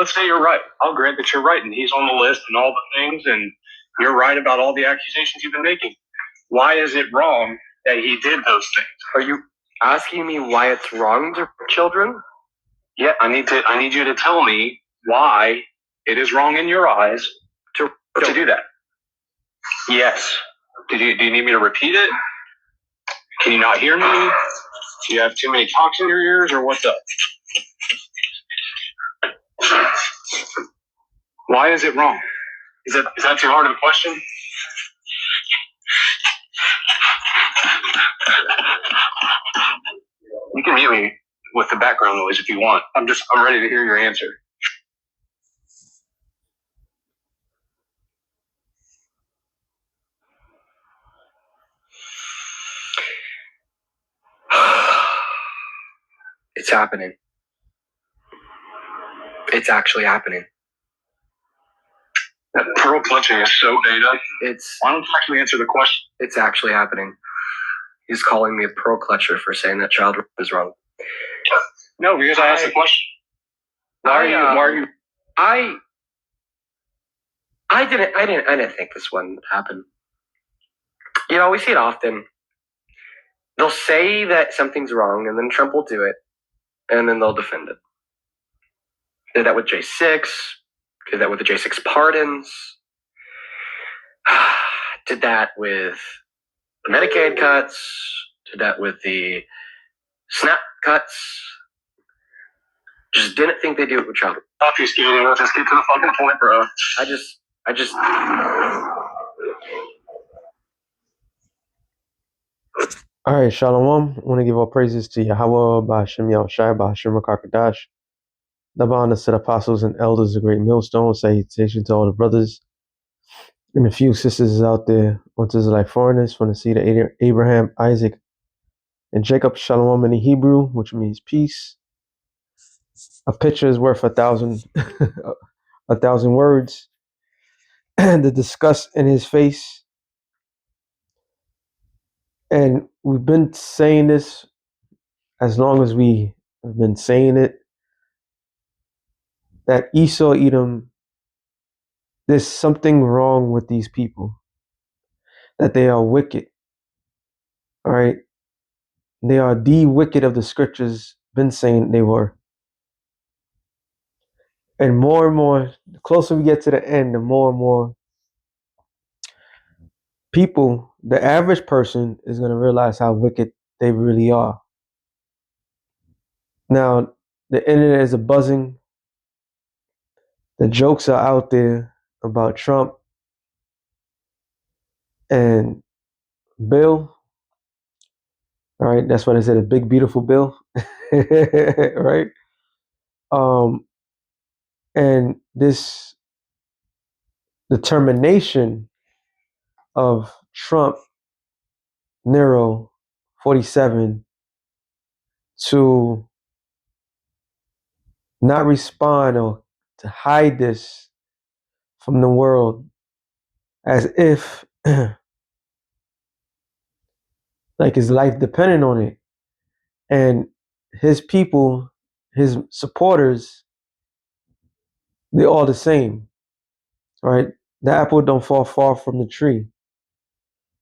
let's say you're right. I'll grant that you're right, and he's on the list and all the things, and you're right about all the accusations you've been making. Why is it wrong that he did those things? Are you asking me why it's wrong to children? Yeah, I need you to tell me why it is wrong in your eyes to do that. Yes. Do you need me to repeat it? Can you not hear me? Do you have too many talks in your ears, or what's up? Why is it wrong? Is that too hard of a question? You can mute me with the background noise if you want. I'm ready to hear your answer. It's happening. It's actually happening. That pearl clutching is so beta. Why don't you actually answer the question? It's actually happening. He's calling me a pearl clutcher for saying that child rape is wrong. No, because I asked the question. Why are you? I didn't think this one would happen. You know, we see it often. They'll say that something's wrong, and then Trump will do it, and then they'll defend it. Did that with J6. Did that with the J6 pardons. Did that with the Medicaid cuts. Did that with the SNAP cuts. Just didn't think they'd do it with child. Obfuscating. Let's just get to the fucking point, bro. I just. All right, Shalom. I want to give all praises to Yahweh, Ba'ashem Yahushai, Ba'ashem Rakakadash. The bond of apostles and elders, a great millstone. Salutation to all the brothers and a few sisters out there. Once Israelite foreigners from the seed of Abraham, Isaac, and Jacob. Shalom in the Hebrew, which means peace. A picture is worth 1,000 words. And the disgust in his face. And we've been saying this as long as we have been saying it, that Esau, Edom, there's something wrong with these people, that they are wicked. All right. They are the wicked of the scriptures, been saying they were. And more, the closer we get to the end, the more and more people, the average person, is going to realize how wicked they really are. Now, the internet is a buzzing. The jokes are out there about Trump and Bill. All right, that's what I said, a big, beautiful bill. Right? And this determination of Trump, Nero, 47, to not respond or to hide this from the world as if like his life depended on it. And his people, his supporters, they're all the same, right? The apple don't fall far from the tree.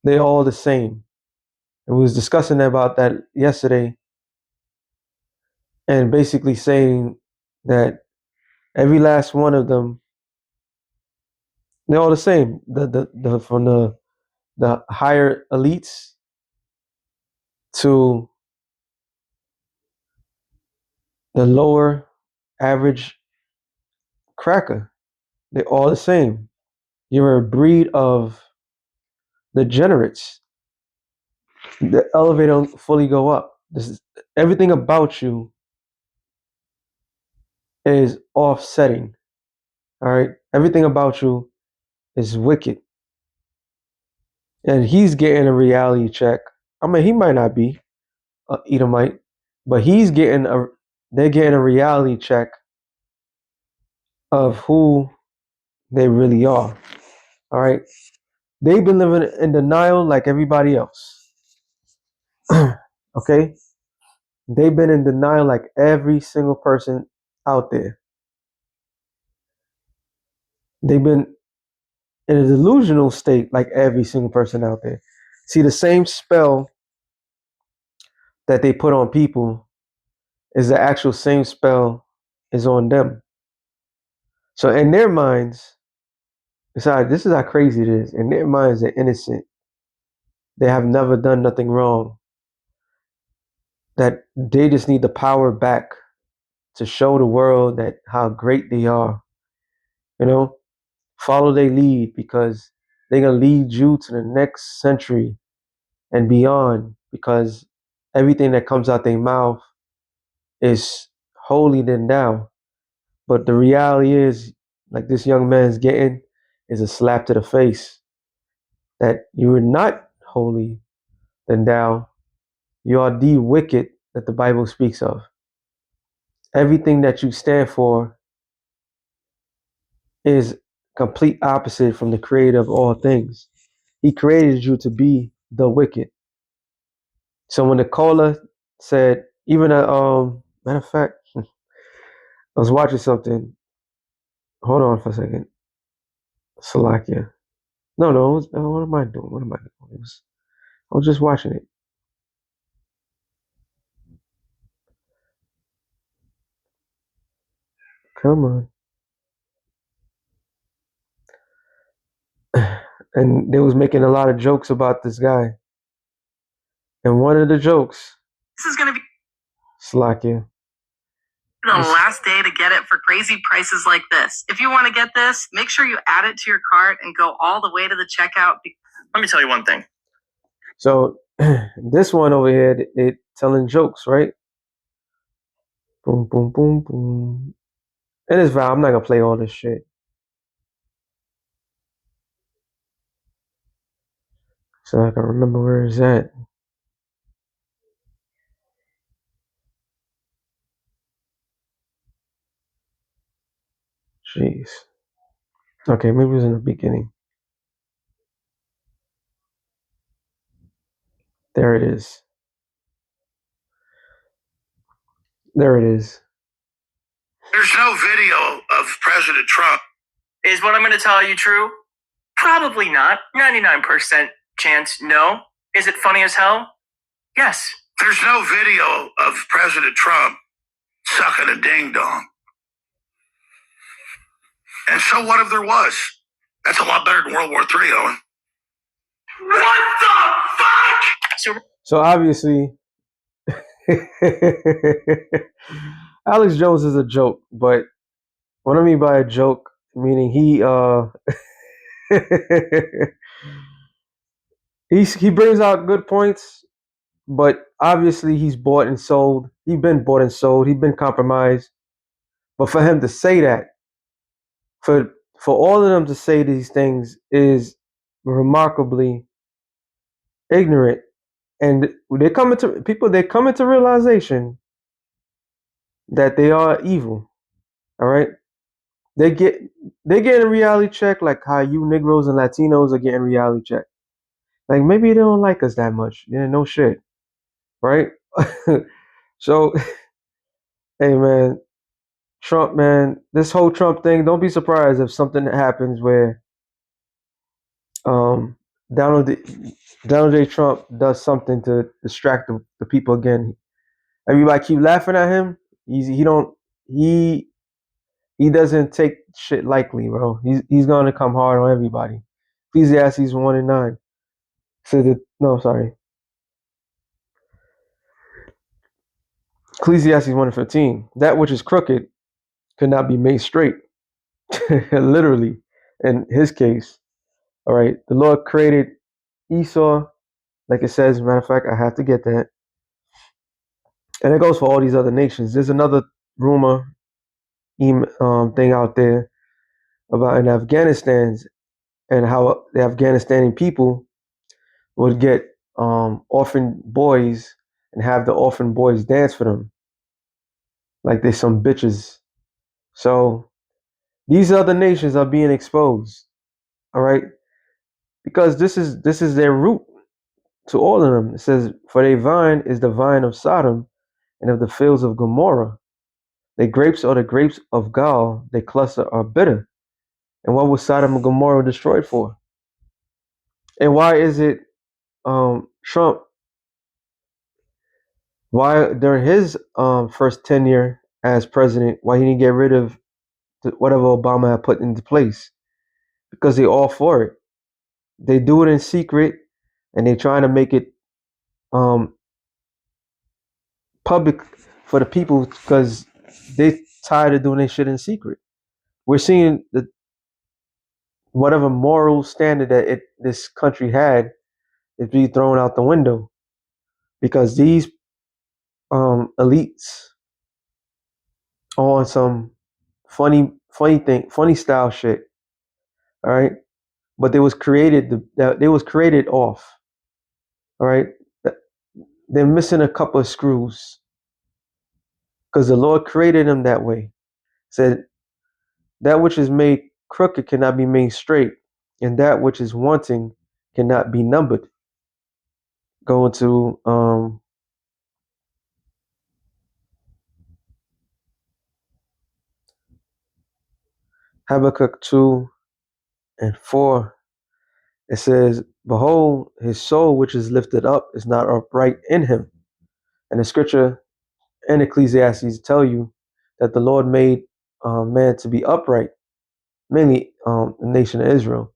They're all the same. And we was discussing about that yesterday, and basically saying that every last one of them, they're all the same. The from the higher elites to the lower average cracker, they're all the same. You're a breed of degenerates. The elevator don't fully go up. This is everything about you is offsetting. All right, everything about you is wicked, and he's getting a reality check. I mean, he might not be Edomite, but they're getting a reality check of who they really are. All right, they've been living in denial like everybody else. Okay, they've been in denial like every single person out there. They've been in a delusional state like every single person out there. See, the same spell that they put on people is the actual same spell is on them. So in their minds, this is how crazy it is. In their minds, they're innocent. They have never done nothing wrong. That they just need the power back to show the world that how great they are. You know, follow their lead because they're gonna lead you to the next century and beyond. Because everything that comes out their mouth is holier than thou. But the reality is, like this young man's getting, is a slap to the face that you are not holy than thou. You are the wicked that the Bible speaks of. Everything that you stand for is complete opposite from the creator of all things. He created you to be the wicked. So when the caller said, even matter of fact, I was watching something. Hold on for a second. Salakia. No, what am I doing? What am I doing? I was just watching it. Come on. And they was making a lot of jokes about this guy. And one of the jokes, This is going to be Salakia. the last day to get it for crazy prices like this. If you want to get this, make sure you add it to your cart and go all the way to the checkout. Let me tell you one thing. So this one over here, it telling jokes, right? Boom, boom, boom, boom. And it's Val. I'm not gonna play all this shit. So I can remember where it's at. Jeez. Okay, maybe it was in the beginning. There it is. There it is. There's no video of President Trump. Is what I'm going to tell you true? Probably not. 99% chance no. Is it funny as hell? Yes. There's no video of President Trump sucking a ding dong. And so what if there was? That's a lot better than World War III, Owen. What the fuck? So obviously, Alex Jones is a joke, but what I mean by a joke, meaning he he brings out good points, but obviously he's bought and sold. He's been bought and sold. He's been compromised. But for him to say that, for all of them to say these things is remarkably ignorant. And they come into realization that they are evil. All right. They get a reality check like how you Negroes and Latinos are getting reality check. Like maybe they don't like us that much. Yeah, no shit. Right? So hey man, Trump man, this whole Trump thing, don't be surprised if something happens where um Donald Donald J. Trump does something to distract the people again. Everybody keep laughing at him. He doesn't take shit lightly, bro. He's gonna come hard on everybody. Ecclesiastes 1:9 says that. No, sorry. Ecclesiastes 1:15. That which is crooked could not be made straight. Literally, in his case. All right. The Lord created Esau, like it says. As a matter of fact, I have to get that. And it goes for all these other nations. There's another rumor thing out there about in Afghanistan and how the Afghanistani people would get orphan boys and have the orphan boys dance for them like they some bitches. So these other nations are being exposed, all right, because this is their root to all of them. It says, "For their vine is the vine of Sodom, and of the fields of Gomorrah. Their grapes are the grapes of Gaul. Their cluster are bitter." And what was Sodom and Gomorrah destroyed for? And why is it Trump? Why during his first tenure as president, why he didn't get rid of whatever Obama had put into place? Because they all for it. They do it in secret, and they trying to make it um, public for the people because they tired of doing this shit in secret. We're seeing the whatever moral standard that this country had is being thrown out the window because these elites are on some funny style shit. All right, but they was created off. All right, they're missing a couple of screws because the Lord created them that way. Said that which is made crooked cannot be made straight, and that which is wanting cannot be numbered. Going to Habakkuk 2:4. It says, "Behold, his soul which is lifted up is not upright in him." And the scripture in Ecclesiastes tell you that the Lord made man to be upright, mainly the nation of Israel,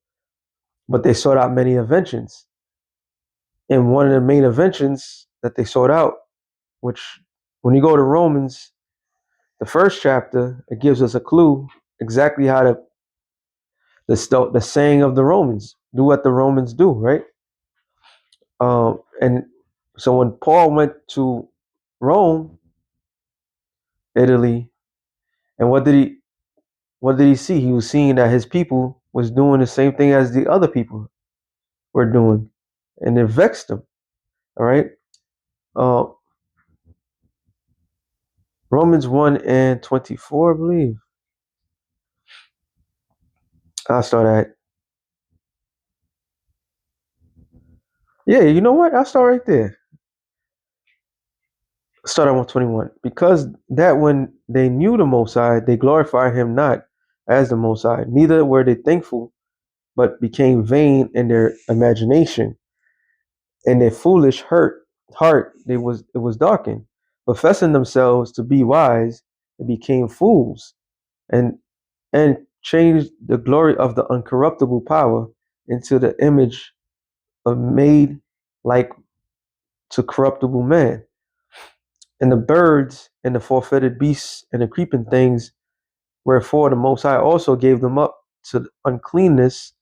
but they sought out many inventions. And one of the main inventions that they sought out, which when you go to Romans, the first chapter, it gives us a clue exactly how the saying of the Romans, do what the Romans do, right? And so when Paul went to Rome, Italy, and what did he see? He was seeing that his people was doing the same thing as the other people were doing, and it vexed him. All right. Uh, Romans 1:24, I believe. I'll start at. Yeah, you know what? I'll start right there. Start at 121. Because that when they knew the Most High, they glorified him not as the Most High, neither were they thankful, but became vain in their imagination, and their foolish heart it was darkened. Professing themselves to be wise, they became fools, and changed the glory of the uncorruptible power into the image of made like to corruptible man. And the birds and the four-footed beasts and the creeping things, wherefore the Most High also gave them up to uncleanness,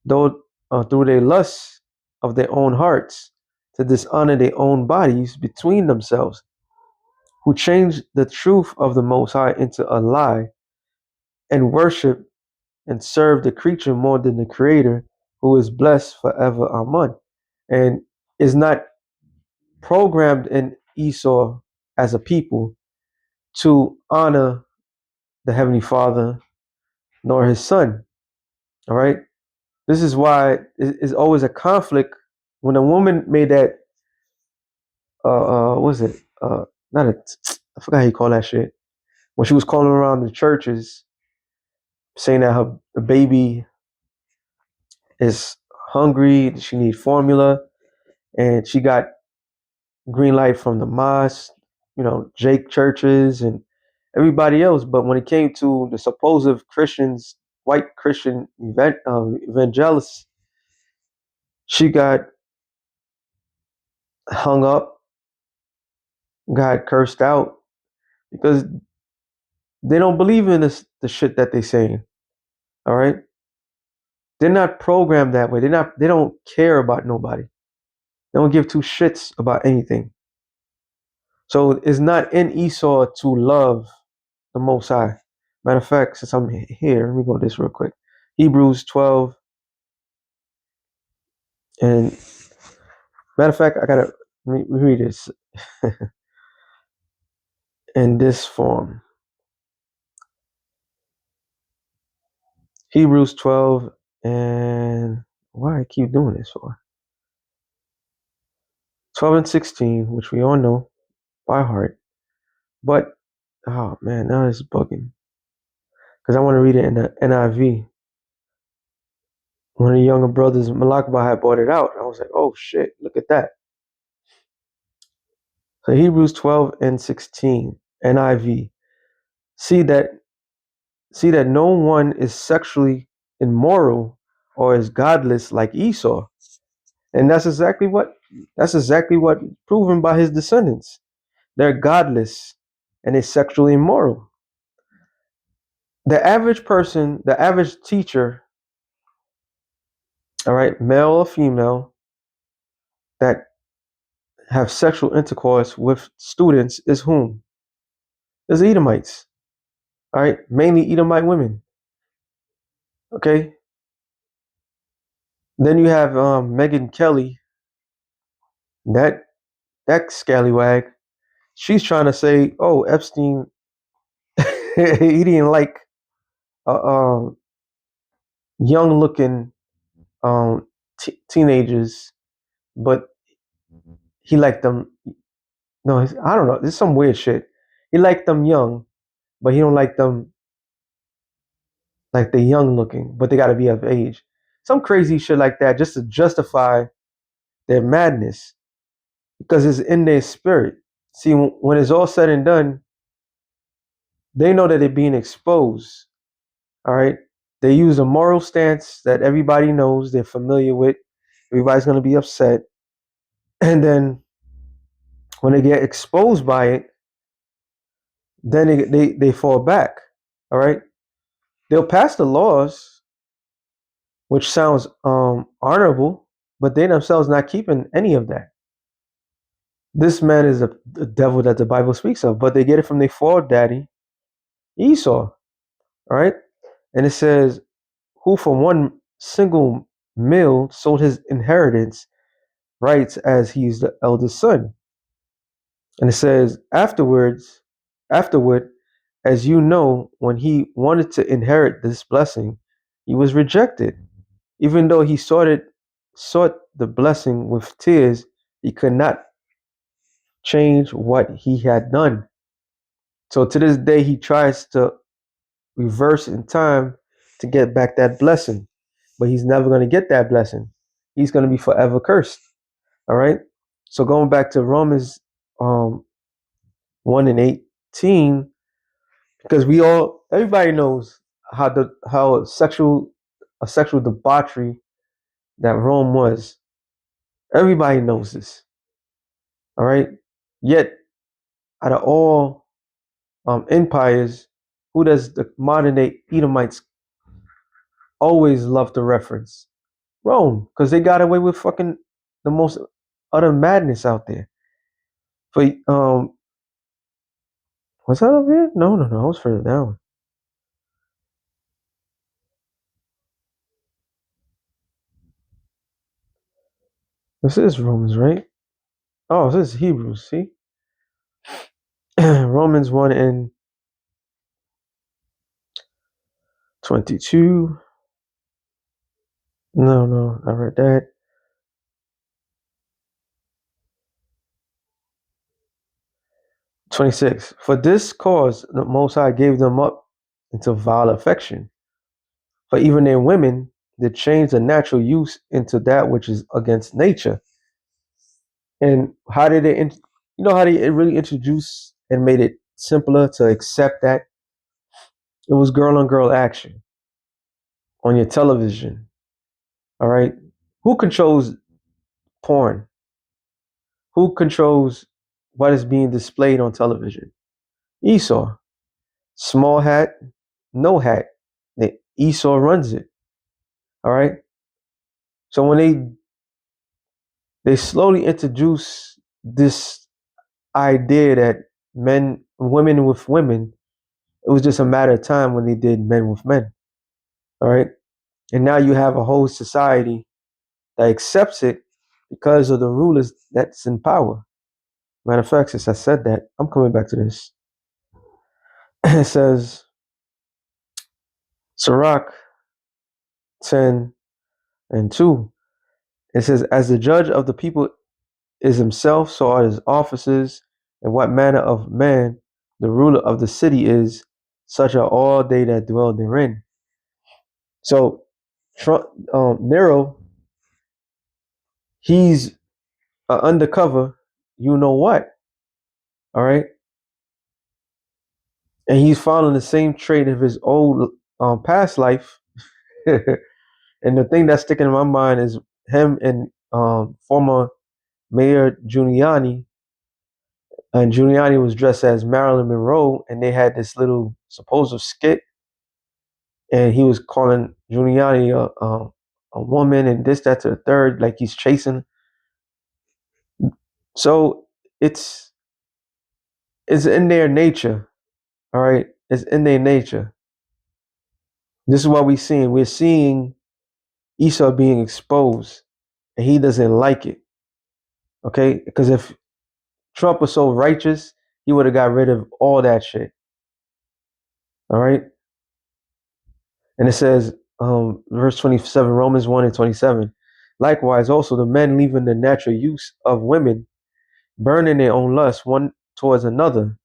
though through their lusts of their own hearts, to dishonor their own bodies between themselves, who changed the truth of the Most High into a lie, and worship and serve the creature more than the Creator, who is blessed forever. Amen. And is not programmed in Esau as a people to honor the Heavenly Father nor his Son. All right. This is why it's always a conflict when a woman made that. What was it? Not a. I forgot how you call that shit. When she was calling around the churches saying that her the baby is hungry, she need formula, and she got green light from the mosque, Jake churches and everybody else. But when it came to the supposed Christians, white Christian evangelists, she got hung up, got cursed out because they don't believe in the shit that they saying. All right, they're not programmed that way. They don't care about nobody. They don't give two shits about anything. So it's not in Esau to love the Most High. Matter of fact, since I'm here, let me go to this real quick. Hebrews 12. And matter of fact, I gotta read this in this form. Hebrews 12 and why I keep doing this for? 12 and 16, which we all know by heart. But oh man, now it's bugging. because I want to read it in the NIV. One of the younger brothers, Malakba, had brought it out. I was like, oh shit, look at that. So Hebrews 12 and 16, NIV. See that no one is sexually immoral or is godless like Esau. And that's exactly what proven by his descendants. They're godless and they're sexually immoral. The average person, the average teacher, all right, male or female, that have sexual intercourse with students is whom? Is Edomites. All right, mainly Edomite women. Okay. Then you have Megan Kelly, that scallywag. She's trying to say, oh, Epstein, he didn't like young-looking teenagers, but he liked them. No, I don't know. There's some weird shit. He liked them young, but he don't like them like they young looking, but they got to be of age. Some crazy shit like that, just to justify their madness, because it's in their spirit. See, when it's all said and done, they know that they're being exposed. All right. They use a moral stance that everybody knows, they're familiar with. Everybody's going to be upset. And then when they get exposed by it, then they fall back. All right. They'll pass the laws, which sounds honorable, but they themselves not keeping any of that. This man is the devil that the Bible speaks of, but they get it from their daddy, Esau. All right. And it says, who for one single meal sold his inheritance rights as he's the eldest son. And it says, afterward, as you know, when he wanted to inherit this blessing, he was rejected. Even though he sought the blessing with tears, he could not change what he had done. So to this day, he tries to reverse in time to get back that blessing, but he's never going to get that blessing. He's going to be forever cursed. All right. So going back to Romans 1 and 18, because everybody knows how sexual debauchery that Rome was. Everybody knows this. All right. Yet, out of all empires, who does the modern day Edomites always love to reference? Rome, because they got away with fucking the most utter madness out there. For was that over here? No, I was further down. This is Romans, right? Oh, this is Hebrews. See, Romans 1 and 22. No, I read that. 26. For this cause the Most High gave them up into vile affection. For even their women did change the natural use into that which is against nature. And how did it, how they really introduced and made it simpler to accept that? It was girl on girl action on your television. All right. Who controls porn? Who controls what is being displayed on television? Esau. Small hat, no hat. Esau runs it. All right. So when they slowly introduce this idea that women with women, it was just a matter of time when they did men with men. All right. And now you have a whole society that accepts it because of the rulers that's in power. Matter of fact, since I said that, I'm coming back to this. It says, Sirach 10 and 2. It says, as the judge of the people is himself, so are his officers, and what manner of man the ruler of the city is, such are all they that dwell therein. So Trump, Nero, he's undercover, you know what? All right, and he's following the same trait of his old past life. And the thing that's sticking in my mind is him and former Mayor Giuliani. And Giuliani was dressed as Marilyn Monroe, and they had this little supposed skit, and he was calling Giuliani a woman and this, that, to the third, like he's chasing. So it's in their nature, all right. It's in their nature. This is what we're seeing. We're seeing Esau being exposed, and he doesn't like it. Okay, because if Trump was so righteous, he would have got rid of all that shit. All right. And it says, verse 27, Romans 1 and 27. Likewise, also the men leaving the natural use of women, burning their own lust one towards another,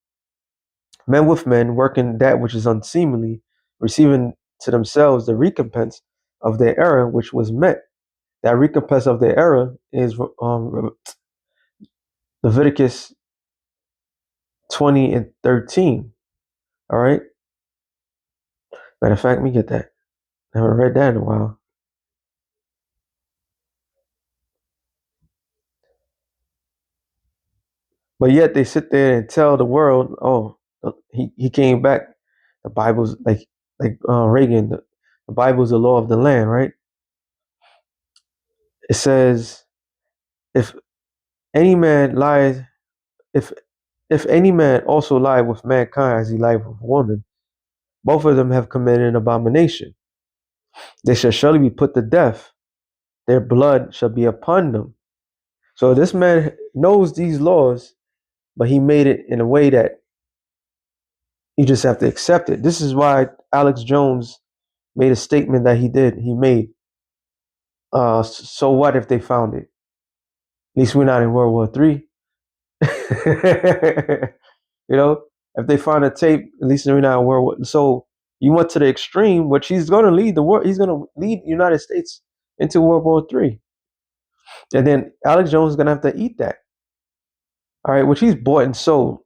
men with men, working that which is unseemly, receiving to themselves the recompense of their error which was met. That recompense of their error is Leviticus 20 and 13. All right. Matter of fact, let me get that. I haven't read that in a while. But yet they sit there and tell the world, "Oh, he came back. The Bible's like Reagan. The Bible's the law of the land, right?" It says, "If any man lies, if any man also lie with mankind as he lied with woman, both of them have committed an abomination. They shall surely be put to death. Their blood shall be upon them." So this man knows these laws, but he made it in a way that you just have to accept it. This is why Alex Jones made a statement that he did. He made, so what if they found it? At least we're not in World War III. You know, if they find a tape, at least we're not in World War. So you went to the extreme, which he's going to lead the world. He's going to lead the United States into World War III. And then Alex Jones is going to have to eat that. All right, which he's bought and sold.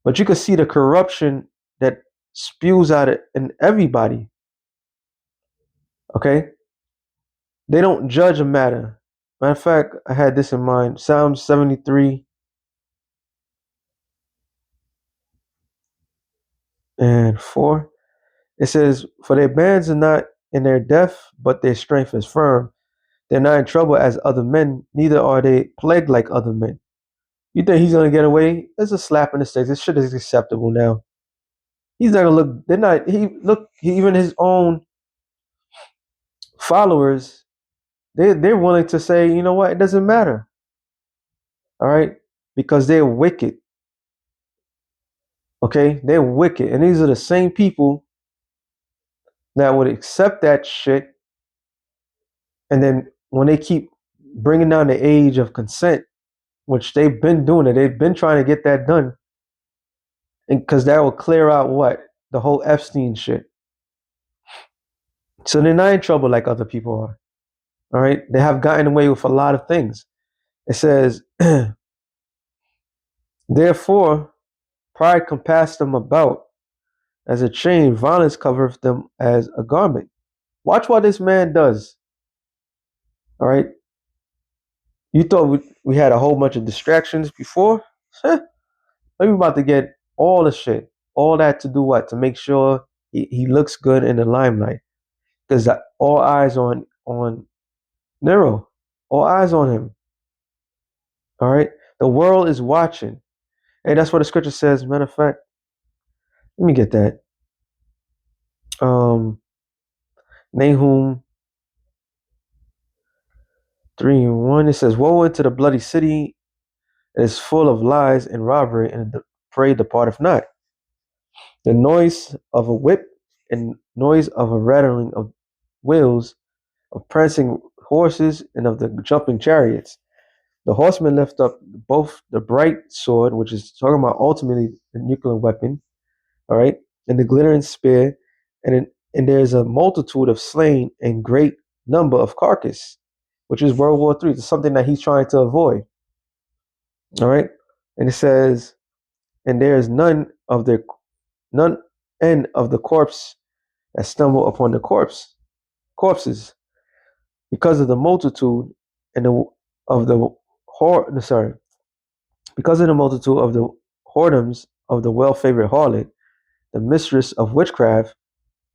But you can see the corruption that spews out in everybody. Okay? They don't judge a matter. Matter of fact, I had this in mind. Psalms 73 and 4. It says, "For their bands are not in their death, but their strength is firm. They're not in trouble as other men, neither are they plagued like other men." You think he's gonna get away? It's a slap in the face. This shit is acceptable now. He's not gonna look. They're not. Even his own followers, they're willing to say, you know what? It doesn't matter. All right, because they're wicked. Okay, they're wicked, and these are the same people that would accept that shit. And then when they keep bringing down the age of consent, which they've been doing it, they've been trying to get that done, and because that will clear out what the whole Epstein shit. So they're not in trouble like other people are. All right, they have gotten away with a lot of things. It says, "Therefore, pride compassed them about as a chain; violence covereth them as a garment." Watch what this man does. All right, you thought we had a whole bunch of distractions before? We're about to get all the shit, all that to do what? To make sure he looks good in the limelight, because all eyes on Nero, all eyes on him. All right, the world is watching, and that's what the scripture says. Matter of fact, let me get that. Nahum 3:1. It says, "Woe unto the bloody city! It is full of lies and robbery, and the prey departeth not. The noise of a whip and noise of a rattling of wheels, of prancing horses, and of the jumping chariots. The horsemen lift up both the bright sword," which is talking about ultimately the nuclear weapon, all right, and the glittering spear, and there's a multitude of slain and great number of carcass, which is World War III. It's something that he's trying to avoid. All right, and it says, and there is none end of the corpse that stumble upon the corpses, because of the multitude and of the because of the multitude of the whoredoms of the well-favored harlot, the mistress of witchcraft,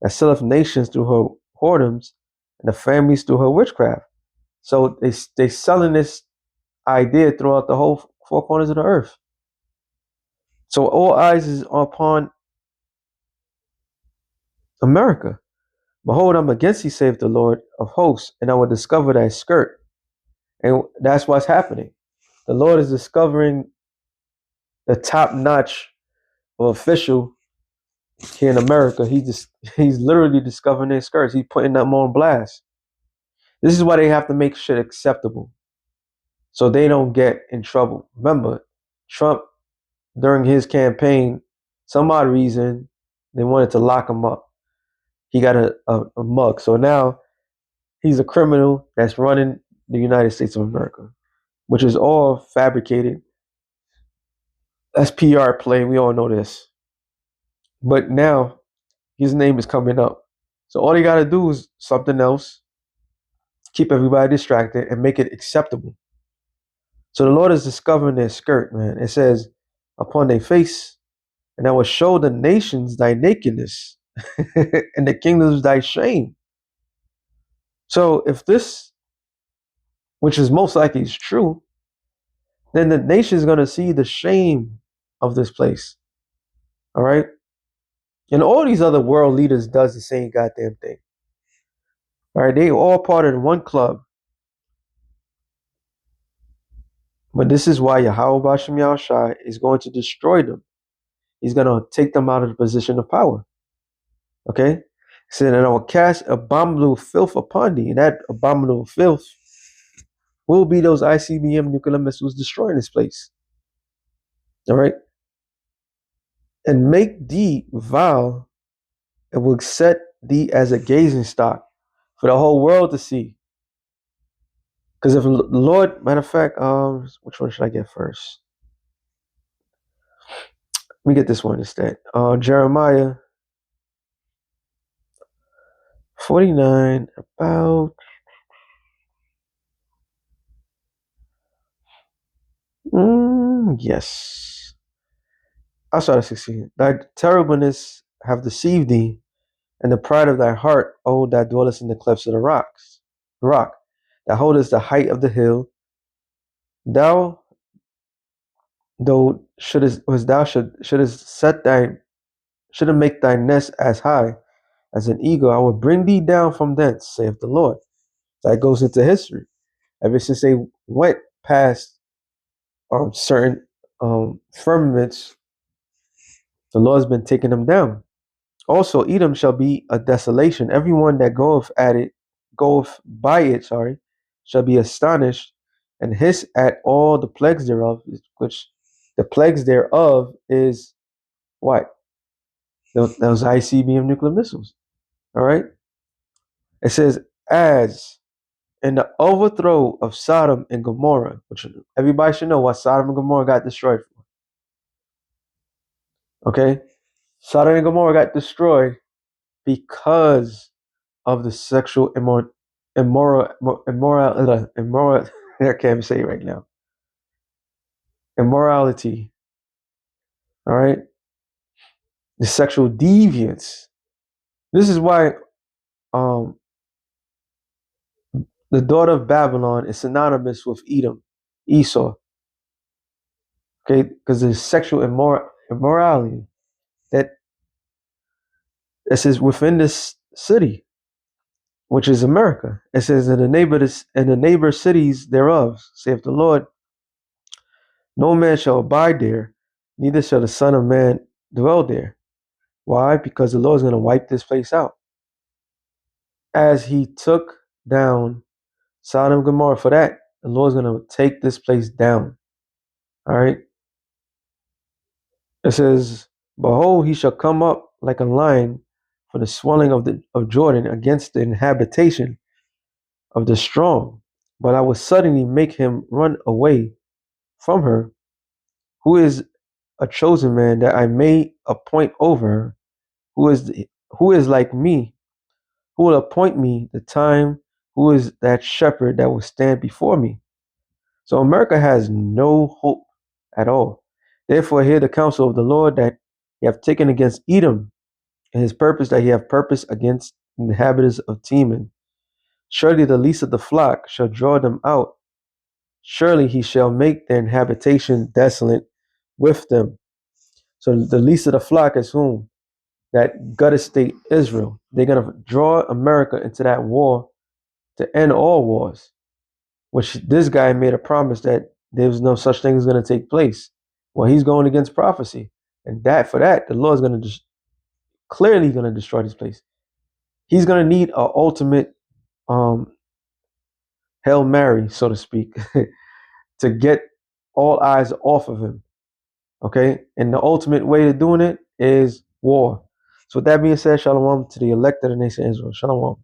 that selleth nations through her whoredoms, and the families through her witchcraft. So they selling this idea throughout the whole four corners of the earth. So all eyes is upon America. Behold, I'm against thee, saith the Lord of hosts, and I will discover thy skirt. And that's what's happening. The Lord is discovering the top notch of official here in America. He's literally discovering their skirts. He's putting them on blast. This is why they have to make shit acceptable, so they don't get in trouble. Remember, Trump, during his campaign, some odd reason, they wanted to lock him up. He got a mug. So now he's a criminal that's running the United States of America, which is all fabricated. That's PR play. We all know this. But now his name is coming up. So all they got to do is something else, keep everybody distracted, and make it acceptable. So the Lord is discovering their skirt, man. It says, upon their face, and I will show the nations thy nakedness, and the kingdoms thy shame. So if this, which is most likely is true, then the nation is going to see the shame of this place. All right? And all these other world leaders does the same goddamn thing. All right? They all part of one club. But this is why Yahweh Bashem Yahushai is going to destroy them. He's going to take them out of the position of power. Okay? He said, and I will cast abominable filth upon thee. And that abominable filth will be those ICBM nuclear missiles destroying this place. All right? And make thee vile, and will set thee as a gazing stock for the whole world to see. Because if the Lord, matter of fact, which one should I get first? Let me get this one instead. Jeremiah 49, about yes. I'll start at 16. Thy terribleness have deceived thee, and the pride of thy heart, O that dwellest in the clefts of the rock, that holdest the height of the hill. Thou, though shouldest make thy nest as high as an eagle, I will bring thee down from thence, saith the Lord. That goes into history. Ever since they went past certain firmaments, the Lord's been taking them down. Also, Edom shall be a desolation. Everyone that goeth by it, shall be astonished and hiss at all the plagues thereof, which the plagues thereof is what? Those ICBM nuclear missiles. All right. It says, as in the overthrow of Sodom and Gomorrah, which everybody should know what Sodom and Gomorrah got destroyed for. Okay? Sodom and Gomorrah got destroyed because of the sexual immoral I can't even say it right now. Immorality. All right? The sexual deviance. This is why the daughter of Babylon is synonymous with Edom, Esau. Okay, because there's sexual immorality that is within this city, which is America. It says in the neighbor cities thereof, saith the Lord, no man shall abide there, neither shall the Son of Man dwell there. Why? Because the Lord is going to wipe this place out. As he took down Sodom and Gomorrah for that, the Lord is going to take this place down. All right. It says, behold, he shall come up like a lion for the swelling of Jordan against the inhabitation of the strong. But I will suddenly make him run away from her, who is a chosen man, that I may appoint over her, who is like me, who will appoint me the time, who is that shepherd that will stand before me. So America has no hope at all. Therefore, hear the counsel of the Lord that he have taken against Edom, and his purpose that he have purposed against the inhabitants of Teman. Surely the least of the flock shall draw them out. Surely he shall make their habitation desolate with them. So the least of the flock is whom? That gutted state Israel. They're going to draw America into that war to end all wars, which this guy made a promise that there was no such thing as going to take place. Well, he's going against prophecy. And that for that, the Lord is going to clearly going to destroy this place. He's going to need an ultimate Hail Mary, so to speak, to get all eyes off of him. Okay? And the ultimate way of doing it is war. So with that being said, shalom to the elect of the nation of Israel. Shalom.